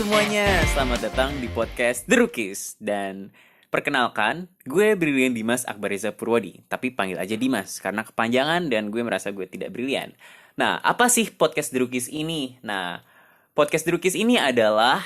semuanya, selamat datang di podcast The Rookies. Dan perkenalkan, gue Brilian Dimas Akbareza Purwadi, tapi panggil aja Dimas karena kepanjangan dan gue merasa gue tidak brilian. Nah, apa sih podcast The Rookies ini? Nah, podcast The Rookies ini adalah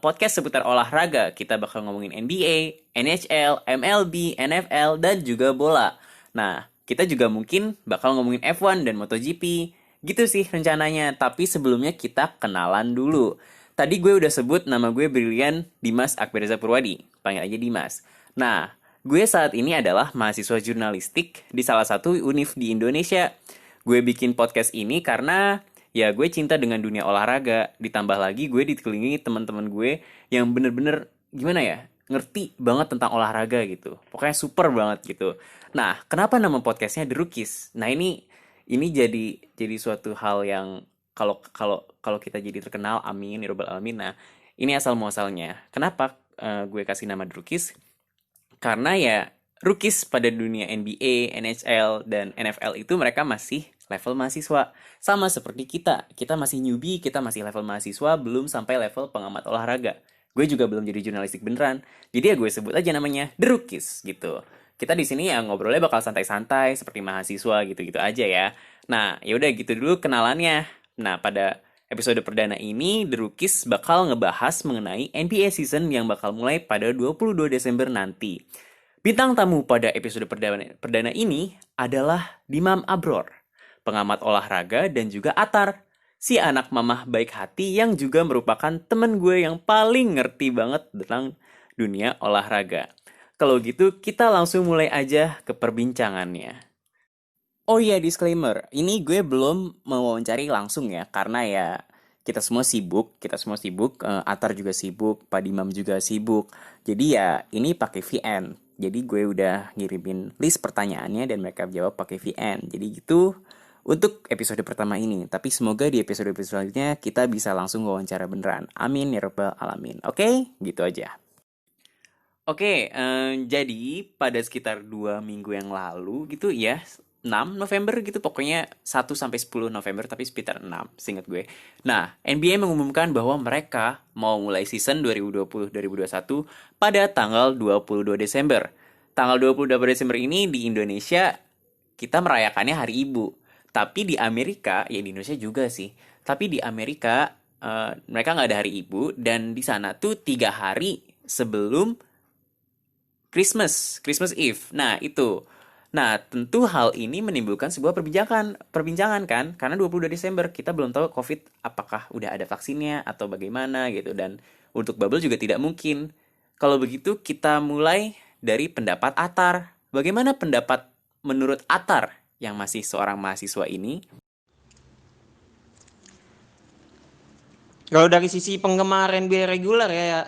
podcast seputar olahraga. Kita bakal ngomongin NBA, NHL, MLB, NFL, dan juga bola. Nah, kita juga mungkin bakal ngomongin F1 dan MotoGP. Gitu sih rencananya, tapi sebelumnya kita kenalan dulu. Tadi gue udah sebut nama gue Brilian Dimas Akbareza Purwadi, panggil aja Dimas. Nah, gue saat ini adalah mahasiswa jurnalistik di salah satu univ di Indonesia. Gue bikin podcast ini karena ya gue cinta dengan dunia olahraga. Ditambah lagi gue dikelilingi teman-teman gue yang bener-bener gimana ya, ngerti banget tentang olahraga gitu. Pokoknya super banget gitu. Nah, kenapa nama podcastnya The Rookies? Nah, ini jadi suatu hal yang kalau kalau kalau kita jadi terkenal, amin ya robbal alamin. Nah, ini asal muasalnya. Kenapa gue kasih nama The Rookies? Karena ya rookies pada dunia NBA, NHL, dan NFL itu mereka masih level mahasiswa. Sama seperti kita. Kita masih newbie, kita masih level mahasiswa, belum sampai level pengamat olahraga. Gue juga belum jadi jurnalistik beneran. Jadi ya gue sebut aja namanya The Rookies gitu. Kita di sini ya ngobrolnya bakal santai-santai seperti mahasiswa gitu-gitu aja ya. Nah, ya udah gitu dulu kenalannya. Nah, pada episode perdana ini The Rookies bakal ngebahas mengenai NBA season yang bakal mulai pada 22 Desember nanti. Bintang tamu pada episode perdana ini adalah Dimam Abror, pengamat olahraga dan juga Atar, si anak mamah baik hati yang juga merupakan temen gue yang paling ngerti banget tentang dunia olahraga. Kalau gitu kita langsung mulai aja ke perbincangannya. Oh iya, disclaimer. Ini gue belum mewawancari langsung ya, karena ya kita semua sibuk, Atar juga sibuk, Pak Dimam juga sibuk. Jadi ya ini pakai VN. Jadi gue udah ngirimin list pertanyaannya dan mereka jawab pakai VN. Jadi gitu untuk episode pertama ini. Tapi semoga di episode-episode selanjutnya kita bisa langsung wawancara beneran. Amin ya rabbal alamin. Oke, gitu aja. Oke, jadi pada sekitar 2 minggu yang lalu gitu ya, 6 November gitu, pokoknya 1 sampai 10 November, tapi sekitar 6, seingat gue. Nah, NBA mengumumkan bahwa mereka mau mulai season 2020-2021 pada tanggal 22 Desember. Tanggal 22 Desember ini di Indonesia kita merayakannya Hari Ibu. Tapi di Amerika, ya di Indonesia juga sih, tapi di Amerika mereka nggak ada Hari Ibu, dan di sana tuh 3 hari sebelum Christmas Eve. Nah, itu. Nah, tentu hal ini menimbulkan sebuah perbincangan kan, karena 22 Desember kita belum tahu COVID apakah udah ada vaksinnya atau bagaimana gitu, dan untuk bubble juga tidak mungkin. Kalau begitu kita mulai dari pendapat Atar. Bagaimana pendapat menurut Atar yang masih seorang mahasiswa ini? Kalau dari sisi penggemar NBA reguler ya,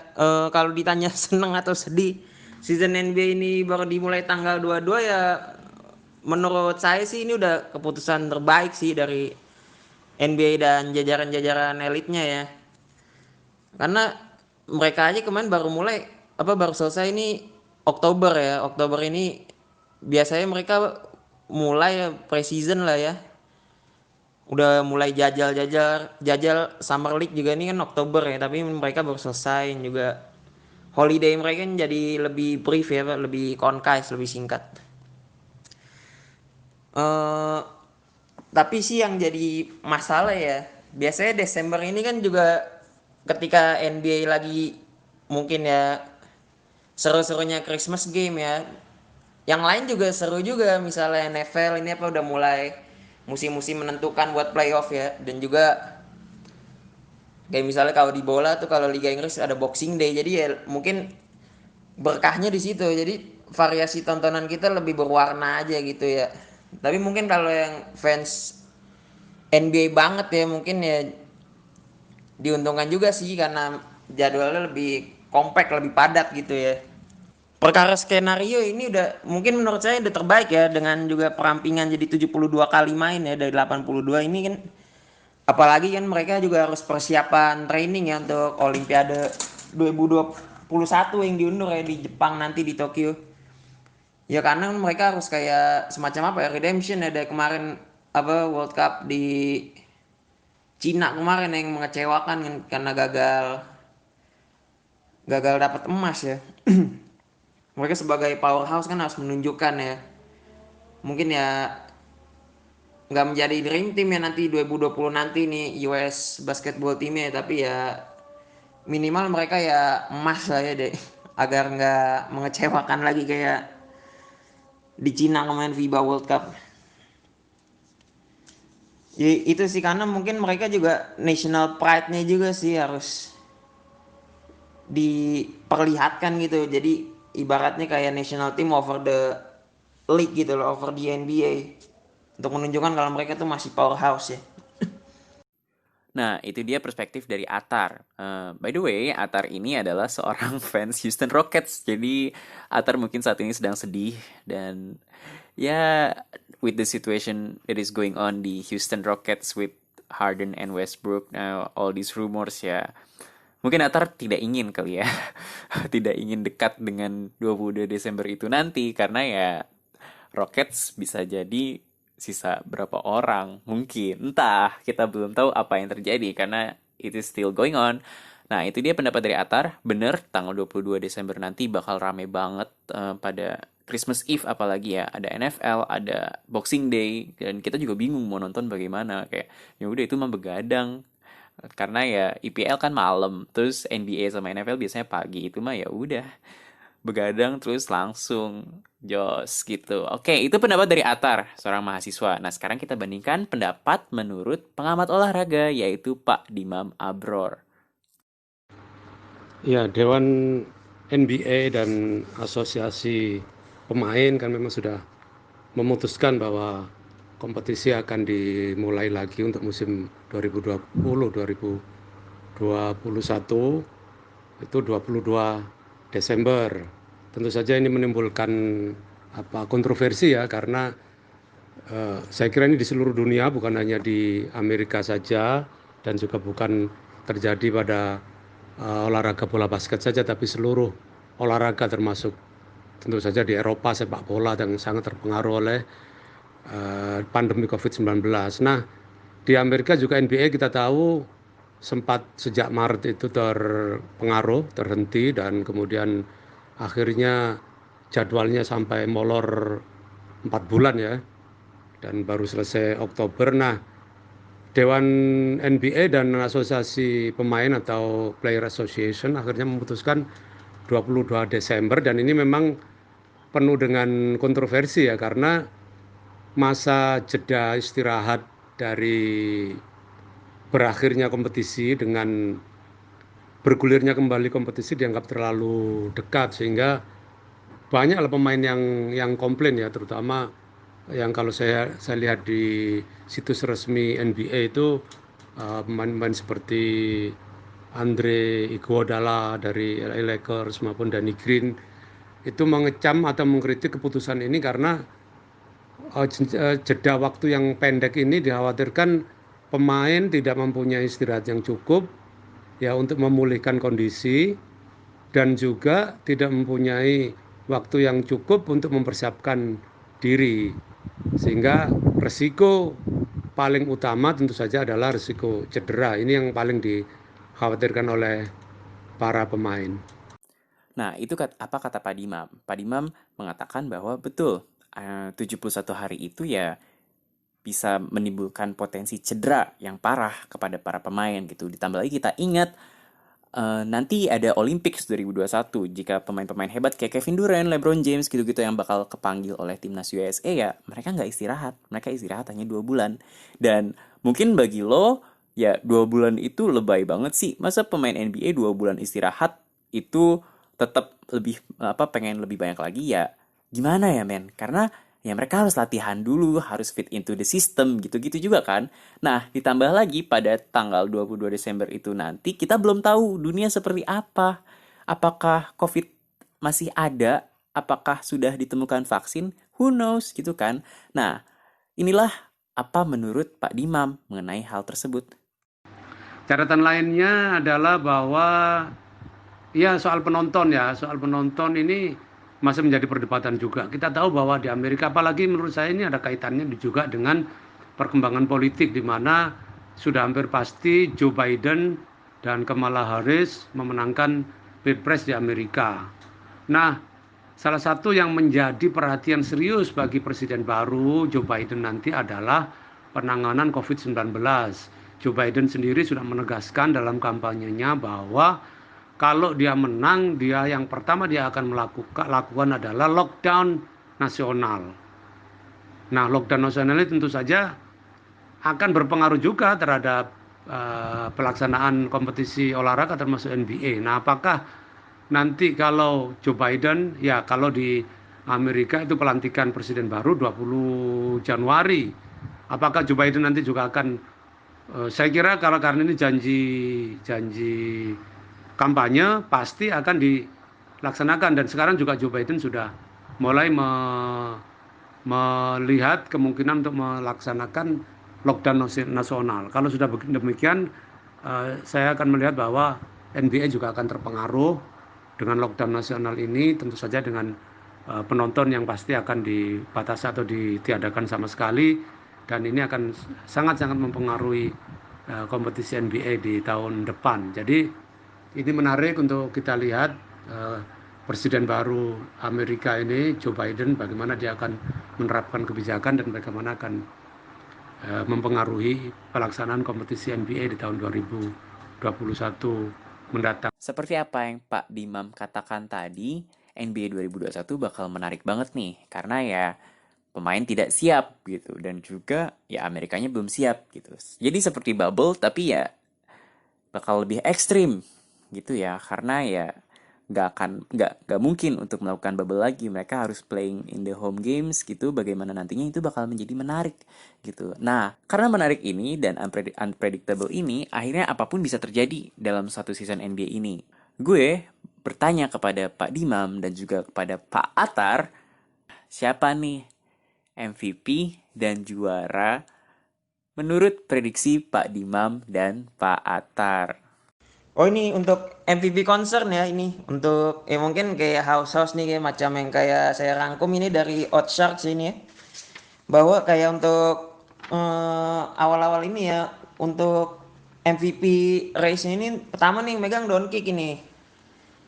kalau ditanya seneng atau sedih, season NBA ini baru dimulai tanggal 22 ya, menurut saya sih ini udah keputusan terbaik sih dari NBA dan jajaran-jajaran elitnya ya. Karena mereka aja kemarin baru selesai ini Oktober ya. Oktober ini biasanya mereka mulai pre-season lah ya. Udah mulai jajal Summer League juga ini kan Oktober ya, tapi mereka baru selesai juga. Holiday mereka kan jadi lebih brief ya, lebih concise, lebih singkat. eh tapi sih yang jadi masalah ya, biasanya Desember ini kan juga ketika NBA lagi mungkin ya seru-serunya Christmas game ya. Yang lain juga seru juga, misalnya NFL ini apa udah mulai musim-musim menentukan buat playoff ya, dan juga kayak misalnya kalau di bola tuh kalau Liga Inggris ada Boxing Day, jadi ya mungkin berkahnya di situ. Jadi variasi tontonan kita lebih berwarna aja gitu ya. Tapi mungkin kalau yang fans NBA banget ya mungkin ya diuntungkan juga sih karena jadwalnya lebih compact, lebih padat gitu ya. Perkara skenario ini udah mungkin menurut saya udah terbaik ya, dengan juga perampingan jadi 72 kali main ya dari 82 ini kan. Apalagi kan mereka juga harus persiapan training ya untuk Olimpiade 2021 yang diundur ya di Jepang nanti di Tokyo. Ya karena mereka harus kayak semacam apa ya, redemption ya dari kemarin apa World Cup di Cina kemarin yang mengecewakan kan, karena gagal gagal dapat emas ya. Mereka sebagai powerhouse kan harus menunjukkan ya. Mungkin ya nggak menjadi dream team ya nanti 2020 nanti nih US basketball timnya, tapi ya minimal mereka ya emas lah ya deh, agar nggak mengecewakan lagi kayak di Cina kemarin FIBA World Cup. Jadi itu sih, karena mungkin mereka juga national pride-nya juga sih harus diperlihatkan gitu. Jadi ibaratnya kayak national team over the league gitu loh, over the NBA, untuk menunjukkan kalau mereka tuh masih powerhouse ya. Nah, itu dia perspektif dari Atar. By the way, Atar ini adalah seorang fans Houston Rockets. Jadi, Atar mungkin saat ini sedang sedih dan ya, with the situation that is going on di Houston Rockets with Harden and Westbrook, now all these rumors ya. Mungkin Atar tidak ingin kali ya, tidak ingin dekat dengan 22 Desember itu nanti karena ya Rockets bisa jadi sisa berapa orang mungkin, entah, kita belum tahu apa yang terjadi karena it is still going on. Nah, itu dia pendapat dari Atar. Bener, tanggal 22 Desember nanti bakal rame banget pada Christmas Eve apalagi ya. Ada NFL, ada Boxing Day, dan kita juga bingung mau nonton bagaimana. Kayak, ya udah itu mah begadang. Karena ya IPL kan malam, terus NBA sama NFL biasanya pagi. Itu mah ya udah begadang terus langsung jos gitu. Oke, itu pendapat dari Atar, seorang mahasiswa. Nah, sekarang kita bandingkan pendapat menurut pengamat olahraga, yaitu Pak Dimam Abror. Ya, Dewan NBA dan Asosiasi Pemain kan memang sudah memutuskan bahwa kompetisi akan dimulai lagi untuk musim 2020-2021 itu 22 Desember. Tentu saja ini menimbulkan kontroversi ya, karena saya kira ini di seluruh dunia, bukan hanya di Amerika saja dan juga bukan terjadi pada olahraga bola basket saja, tapi seluruh olahraga termasuk tentu saja di Eropa sepak bola yang sangat terpengaruh oleh pandemi COVID-19. Nah, di Amerika juga NBA kita tahu sempat sejak Maret itu terpengaruh, terhenti, dan kemudian akhirnya jadwalnya sampai molor 4 bulan ya, dan baru selesai Oktober. Nah, Dewan NBA dan Asosiasi Pemain atau Player Association akhirnya memutuskan 22 Desember, dan ini memang penuh dengan kontroversi ya, karena masa jeda istirahat dari berakhirnya kompetisi dengan bergulirnya kembali kompetisi dianggap terlalu dekat, sehingga banyaklah pemain yang komplain ya, terutama yang kalau saya lihat di situs resmi NBA itu pemain-pemain seperti Andre Iguodala dari LA Lakers maupun Danny Green itu mengecam atau mengkritik keputusan ini karena jeda waktu yang pendek ini dikhawatirkan pemain tidak mempunyai istirahat yang cukup ya untuk memulihkan kondisi, dan juga tidak mempunyai waktu yang cukup untuk mempersiapkan diri, sehingga resiko paling utama tentu saja adalah resiko cedera. Ini yang paling dikhawatirkan oleh para pemain. Nah, itu apa kata Pak Dimam? Pak Dimam mengatakan bahwa betul, 71 hari itu ya bisa menimbulkan potensi cedera yang parah kepada para pemain gitu. Ditambah lagi kita ingat nanti ada Olympics 2021, jika pemain-pemain hebat kayak Kevin Durant, LeBron James gitu-gitu yang bakal kepanggil oleh timnas USA ya mereka nggak istirahat, mereka istirahat hanya 2 bulan. Dan mungkin bagi lo ya 2 bulan itu lebay banget sih, masa pemain NBA 2 bulan istirahat itu tetap lebih pengen lebih banyak lagi ya gimana ya men, karena ya mereka harus latihan dulu, harus fit into the system, gitu-gitu juga kan. Nah, ditambah lagi pada tanggal 22 Desember itu nanti, kita belum tahu dunia seperti apa. Apakah COVID masih ada? Apakah sudah ditemukan vaksin? Who knows, gitu kan. Nah, inilah apa menurut Pak Dimam mengenai hal tersebut. Catatan lainnya adalah bahwa ya soal penonton ini masih menjadi perdebatan juga. Kita tahu bahwa di Amerika, apalagi menurut saya ini ada kaitannya juga dengan perkembangan politik, di mana sudah hampir pasti Joe Biden dan Kamala Harris memenangkan Pilpres di Amerika. Nah, salah satu yang menjadi perhatian serius bagi Presiden baru Joe Biden nanti adalah penanganan COVID-19. Joe Biden sendiri sudah menegaskan dalam kampanyenya bahwa kalau dia menang, dia yang pertama dia akan lakukan adalah lockdown nasional. Nah, lockdown nasional ini tentu saja akan berpengaruh juga terhadap pelaksanaan kompetisi olahraga termasuk NBA. Nah, apakah nanti kalau Joe Biden, ya kalau di Amerika itu pelantikan presiden baru 20 Januari, apakah Joe Biden nanti juga akan, saya kira kalau karena ini janji kampanye pasti akan dilaksanakan, dan sekarang juga Joe Biden sudah mulai melihat kemungkinan untuk melaksanakan lockdown nasional. Kalau sudah demikian, saya akan melihat bahwa NBA juga akan terpengaruh dengan lockdown nasional ini, tentu saja dengan penonton yang pasti akan dibatasi atau ditiadakan sama sekali, dan ini akan sangat-sangat mempengaruhi kompetisi NBA di tahun depan. Jadi ini menarik untuk kita lihat Presiden baru Amerika ini, Joe Biden, bagaimana dia akan menerapkan kebijakan dan bagaimana akan mempengaruhi pelaksanaan kompetisi NBA di tahun 2021 mendatang. Seperti apa yang Pak Dimam katakan tadi, NBA 2021 bakal menarik banget nih, karena ya pemain tidak siap gitu, dan juga ya Amerikanya belum siap gitu. Jadi seperti bubble, tapi ya bakal lebih ekstrim gitu ya, karena ya nggak mungkin untuk melakukan bubble lagi. Mereka harus playing in the home games gitu. Bagaimana nantinya itu bakal menjadi menarik gitu. Nah, karena menarik ini dan unpredictable ini, akhirnya apapun bisa terjadi dalam satu season NBA ini. Gue bertanya kepada Pak Dimam dan juga kepada Pak Atar, siapa nih MVP dan juara menurut prediksi Pak Dimam dan Pak Atar? Oh, ini untuk MVP concern ya, ini untuk mungkin kayak house nih, kayak macam yang kayak saya rangkum ini dari Oddshark ini ya, bahwa kayak untuk awal-awal ini ya, untuk MVP race ini pertama nih megang Doncic ini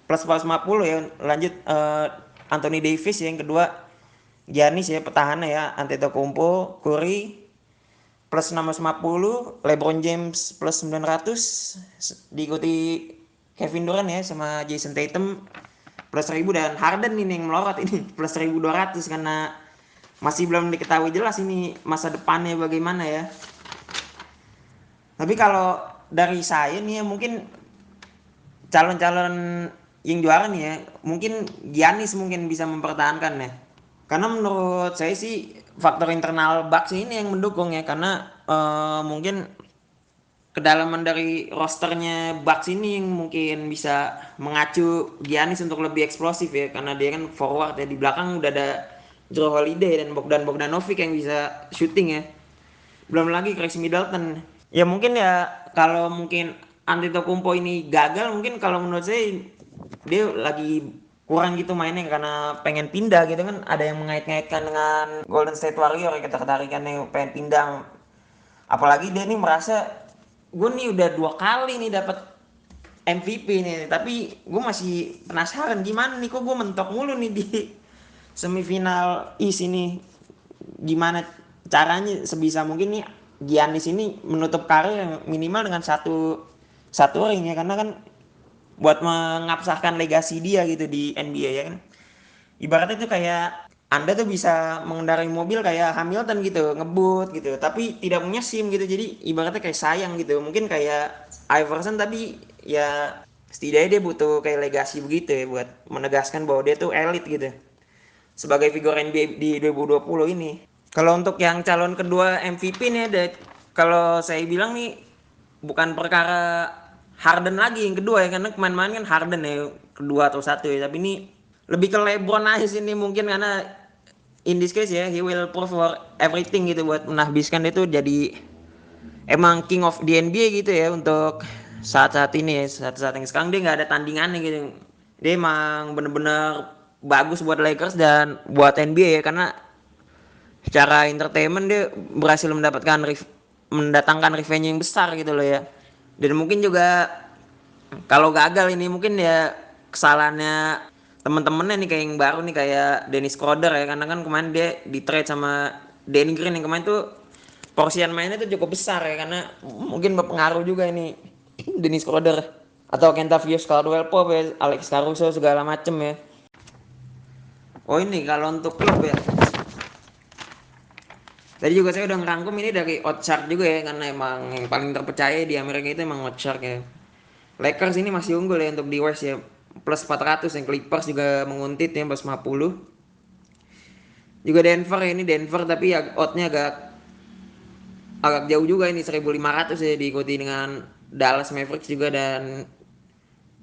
plus 50 ya. Lanjut Anthony Davis ya, yang kedua Giannis ya petahana ya, Antetokounmpo, Curry plus 650, LeBron James plus 900, diikuti Kevin Durant ya sama Jason Tatum plus 1000, dan Harden ini yang melorot ini plus 1200 karena masih belum diketahui jelas ini masa depannya bagaimana ya. Tapi kalau dari saya nih ya, mungkin calon-calon yang juara nih ya, mungkin Giannis mungkin bisa mempertahankan ya. Karena menurut saya sih faktor internal Bucks ini yang mendukung ya, karena mungkin kedalaman dari rosternya Bucks ini yang mungkin bisa mengacu Giannis untuk lebih eksplosif ya, karena dia kan forward ya, di belakang udah ada Jrue Holiday dan Bogdanovic yang bisa shooting ya. Belum lagi Chris Middleton. Ya mungkin ya kalau mungkin Antetokounmpo ini gagal, mungkin kalau menurut saya dia lagi kurang gitu mainnya karena pengen pindah gitu kan. Ada yang mengait-ngaitkan dengan Golden State Warrior ya, ketertarikannya pengen pindah. Apalagi dia nih merasa gue nih udah 2 kali nih dapat MVP nih, tapi gue masih penasaran gimana nih kok gue mentok mulu nih di semifinal East ini. Gimana caranya sebisa mungkin nih Giannis ini menutup karir minimal dengan satu ring ya, karena kan buat mengabsahkan legasi dia gitu di NBA ya kan. Ibaratnya itu kayak Anda tuh bisa mengendarai mobil kayak Hamilton gitu, ngebut gitu, tapi tidak punya SIM gitu. Jadi ibaratnya kayak sayang gitu. Mungkin kayak Iverson, tapi ya setidaknya dia butuh kayak legasi begitu ya buat menegaskan bahwa dia tuh elit gitu sebagai figur NBA di 2020 ini. Kalau untuk yang calon kedua MVP nih ada, kalau saya bilang nih bukan perkara Harden lagi yang kedua ya, karena kemarin-kemarin kan Harden ya kedua atau satu ya, tapi ini lebih ke LeBron aja sini mungkin, karena in this case ya he will prove for everything gitu buat menahbiskan dia tuh jadi emang king of the NBA gitu ya untuk saat-saat ini ya, saat-saat yang sekarang dia nggak ada tandingannya gitu. Dia emang bener-bener bagus buat Lakers dan buat NBA ya, karena secara entertainment dia berhasil mendatangkan revenue yang besar gitu loh ya. Dan mungkin juga kalau gagal ini mungkin ya kesalahannya temen-temennya nih kayak yang baru nih kayak Dennis Schroeder ya, karena kan kemarin dia di trade sama Danny Green yang kemarin tuh porsian mainnya tuh cukup besar ya, karena mungkin berpengaruh juga ini Dennis Schroeder atau Kentavious Caldwell Pope ya, Alex Caruso segala macem ya. Oh ini kalau untuk klub ya, tadi juga saya udah ngerangkum ini dari Oddchart juga ya, karena emang yang paling terpercaya di Amerika itu emang Oddchart ya. Lakers ini masih unggul ya untuk di West ya, plus 400, yang Clippers juga menguntit ya plus 50. Juga Denver ya, ini Denver tapi oddnya agak agak jauh juga ini 1.500 ya, diikuti dengan Dallas Mavericks juga dan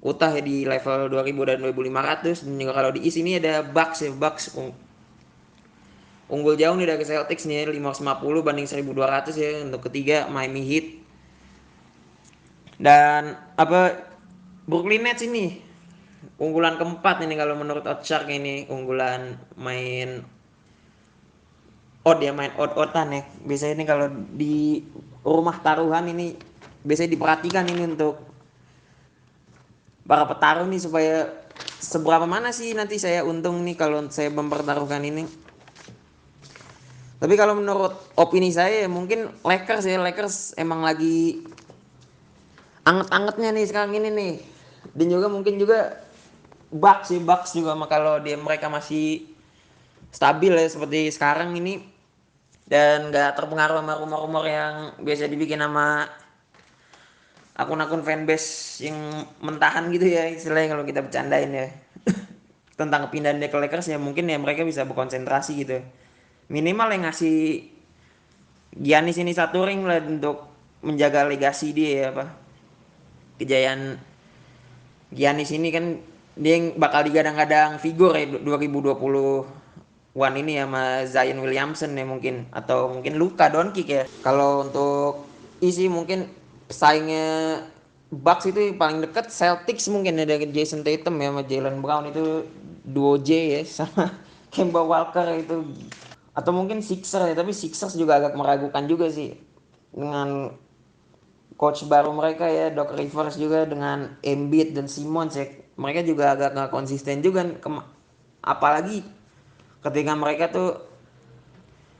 Utah ya di level 2.000 dan 2.500. Dan juga kalau di East ini ada Bucks ya, Bucks unggul jauh nih dari Celtics nih ya, 550 banding 1.200 ya. Untuk ketiga Miami Heat dan apa Brooklyn Nets ini unggulan keempat ini kalau menurut Oddshark, ini unggulan main odd ya, main odd-oddan ya. Biasanya ini kalau di rumah taruhan ini biasanya diperhatikan ini untuk para petarung nih, supaya seberapa mana sih nanti saya untung nih kalau saya mempertaruhkan ini. Tapi kalau menurut opini saya mungkin Lakers ya, Lakers emang lagi anget-angetnya nih sekarang ini nih. Dan juga mungkin juga Bucks sih, Bucks juga kalau dia mereka masih stabil ya seperti sekarang ini dan gak terpengaruh sama rumor-rumor yang biasa dibikin sama akun-akun fanbase yang mentahan gitu ya istilahnya kalau kita bercandain ya. Tentang pindahan dia ke Lakers ya, mungkin ya mereka bisa berkonsentrasi gitu, minimal yang ngasih Giannis ini satu ring lah untuk menjaga legasi dia ya, apa kejayaan Giannis ini kan dia yang bakal digadang-gadang figur ya 2020 ini sama Zion Williamson ya mungkin, atau mungkin Luka Doncic ya. Kalau untuk isi mungkin pesaingnya Bucks itu paling dekat Celtics mungkin ada Jason Tatum ya sama Jalen Brown, itu duo J ya, sama Kemba Walker itu. Atau mungkin Sixers ya, tapi Sixers juga agak meragukan juga sih dengan coach baru mereka ya, Doc Rivers, juga dengan Embiid dan Simmons ya. Mereka juga agak nggak konsisten juga, apalagi ketika mereka tuh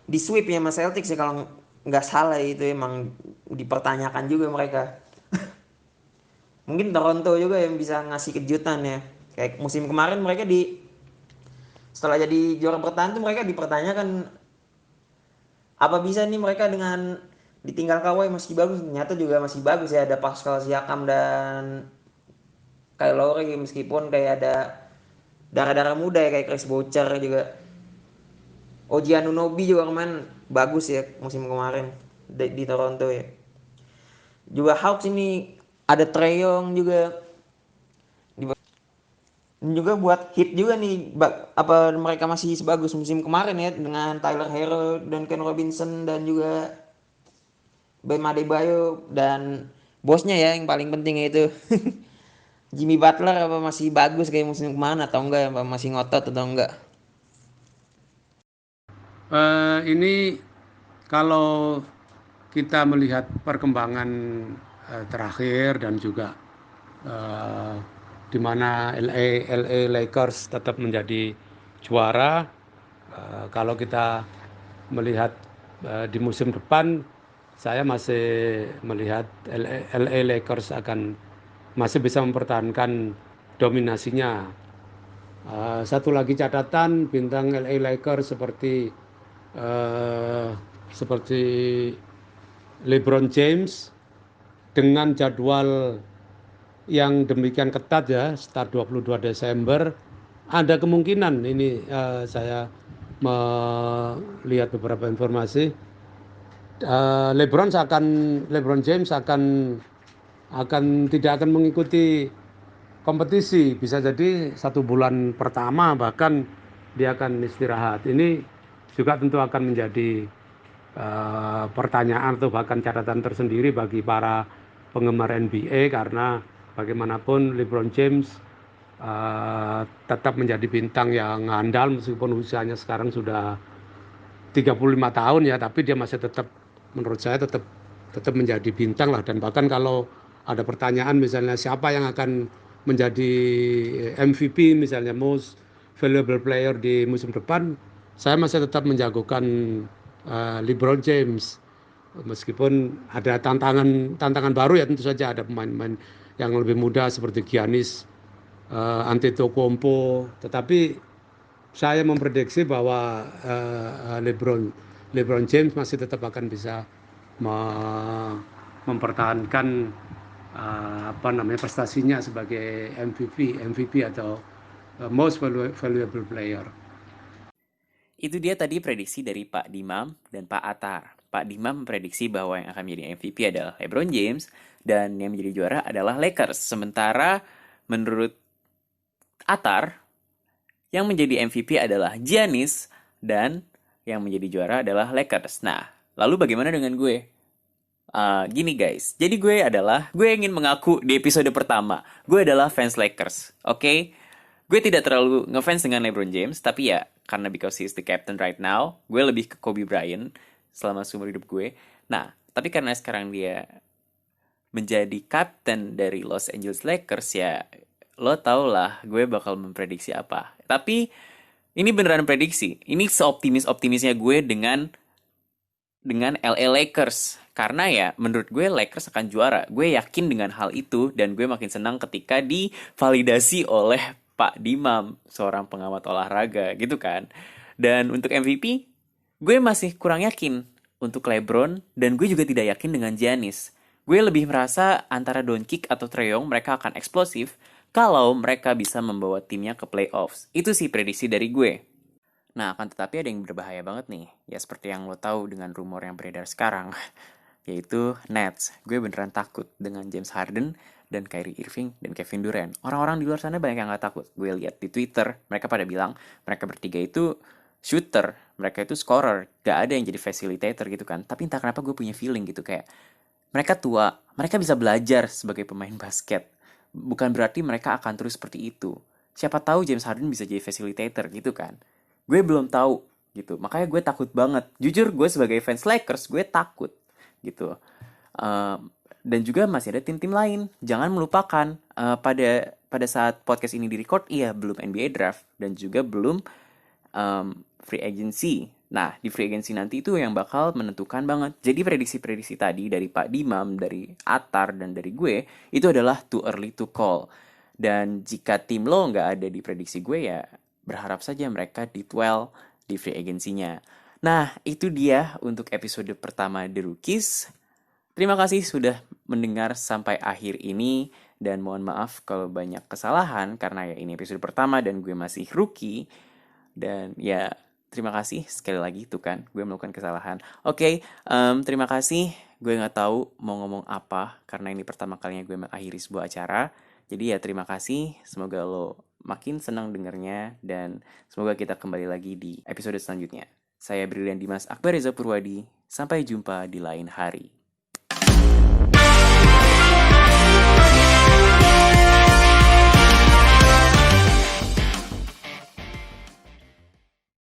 di sweep ya sama Celtics ya kalau nggak salah, itu emang dipertanyakan juga mereka. Mungkin Toronto juga yang bisa ngasih kejutan ya, kayak musim kemarin mereka setelah jadi juara bertahan tuh mereka dipertanyakan apa bisa nih mereka dengan ditinggal Kawhi masih bagus. Ternyata juga masih bagus ya, ada Pascal Siakam dan Kyle Lowry, meskipun kayak ada darah-darah muda ya kayak Chris Boucher juga. OG Anunoby juga kemarin bagus ya musim kemarin di Toronto ya. Juga Hawks ini ada Trae Young juga. Dan juga buat hit juga nih, apa mereka masih sebagus musim kemarin ya dengan Tyler Hero dan Ken Robinson dan juga Bam Adebayo dan bosnya ya yang paling penting itu Jimmy Butler, apa masih bagus kayak musim kemarin atau enggak, apa masih ngotot atau enggak. Ini kalau kita melihat perkembangan terakhir dan juga di mana LA Lakers tetap menjadi juara. Kalau kita melihat di musim depan, saya masih melihat LA Lakers akan masih bisa mempertahankan dominasinya. Satu lagi catatan, bintang LA Lakers seperti LeBron James dengan jadwal yang demikian ketat ya, start 22 Desember, ada kemungkinan ini saya melihat beberapa informasi, LeBron James tidak akan mengikuti kompetisi, bisa jadi 1 bulan pertama bahkan dia akan istirahat. Ini juga tentu akan menjadi pertanyaan atau bahkan catatan tersendiri bagi para penggemar NBA, karena bagaimanapun LeBron James tetap menjadi bintang yang andal meskipun usianya sekarang sudah 35 tahun ya, tapi dia masih tetap, menurut saya tetap menjadi bintang lah. Dan bahkan kalau ada pertanyaan misalnya siapa yang akan menjadi MVP misalnya Most Valuable Player di musim depan, saya masih tetap menjagokan LeBron James. Meskipun ada tantangan baru ya, tentu saja ada pemain-pemain yang lebih muda seperti Giannis Antetokounmpo, tetapi saya memprediksi bahwa LeBron James masih tetap akan bisa mempertahankan prestasinya sebagai MVP atau Most Valuable Player. Itu dia tadi prediksi dari Pak Dimam dan Pak Atar. Pak Dimam memprediksi bahwa yang akan menjadi MVP adalah LeBron James dan yang menjadi juara adalah Lakers. Sementara menurut Atar, yang menjadi MVP adalah Giannis dan yang menjadi juara adalah Lakers. Nah, lalu bagaimana dengan gue? Gini guys, jadi gue ingin mengaku di episode pertama, gue adalah fans Lakers, oke? Gue tidak terlalu ngefans dengan LeBron James, tapi ya karena because he is the captain right now, gue lebih ke Kobe Bryant selama seumur hidup gue. Nah, tapi karena sekarang dia menjadi kapten dari Los Angeles Lakers, ya lo tau lah gue bakal memprediksi apa. Tapi ini beneran prediksi. Ini seoptimis-optimisnya gue dengan LA Lakers. Karena ya menurut gue Lakers akan juara. Gue yakin dengan hal itu dan gue makin senang ketika divalidasi oleh Pak Dimam, seorang pengamat olahraga gitu kan. Dan untuk MVP, gue masih kurang yakin untuk LeBron dan gue juga tidak yakin dengan Giannis. Gue lebih merasa antara Doncic atau Trae Young mereka akan eksplosif kalau mereka bisa membawa timnya ke playoffs. Itu sih prediksi dari gue. Nah, akan tetapi ada yang berbahaya banget nih. Ya seperti yang lo tahu dengan rumor yang beredar sekarang. Yaitu Nets. Gue beneran takut dengan James Harden dan Kyrie Irving dan Kevin Durant. Orang-orang di luar sana banyak yang gak takut. Gue lihat di Twitter, mereka pada bilang mereka bertiga itu shooter, mereka itu scorer. Gak ada yang jadi facilitator gitu kan. Tapi entah kenapa gue punya feeling gitu kayak mereka tua, mereka bisa belajar sebagai pemain basket. Bukan berarti mereka akan terus seperti itu. Siapa tahu James Harden bisa jadi facilitator gitu kan. Gue belum tahu gitu. Makanya gue takut banget. Jujur gue sebagai fans Lakers gue takut gitu. Dan juga masih ada tim-tim lain. Jangan melupakan pada saat podcast ini direcord, iya belum NBA draft dan juga belum free agency. Nah, di free agency nanti itu yang bakal menentukan banget. Jadi prediksi-prediksi tadi dari Pak Dimam, dari Atar, dan dari gue, itu adalah too early to call. Dan jika tim lo nggak ada di prediksi gue ya, berharap saja mereka ditwell di free agency-nya. Nah, itu dia untuk episode pertama The Rookies. Terima kasih sudah mendengar sampai akhir ini. Dan mohon maaf kalau banyak kesalahan, karena ya ini episode pertama dan gue masih rookie. Dan ya terima kasih sekali lagi tuh kan gue melakukan kesalahan. Oke, terima kasih. Gue nggak tahu mau ngomong apa karena ini pertama kalinya gue mengakhiri sebuah acara. Jadi ya terima kasih. Semoga lo makin senang dengernya dan semoga kita kembali lagi di episode selanjutnya. Saya Brilian Dimas Akbar Reza Purwadi. Sampai jumpa di lain hari.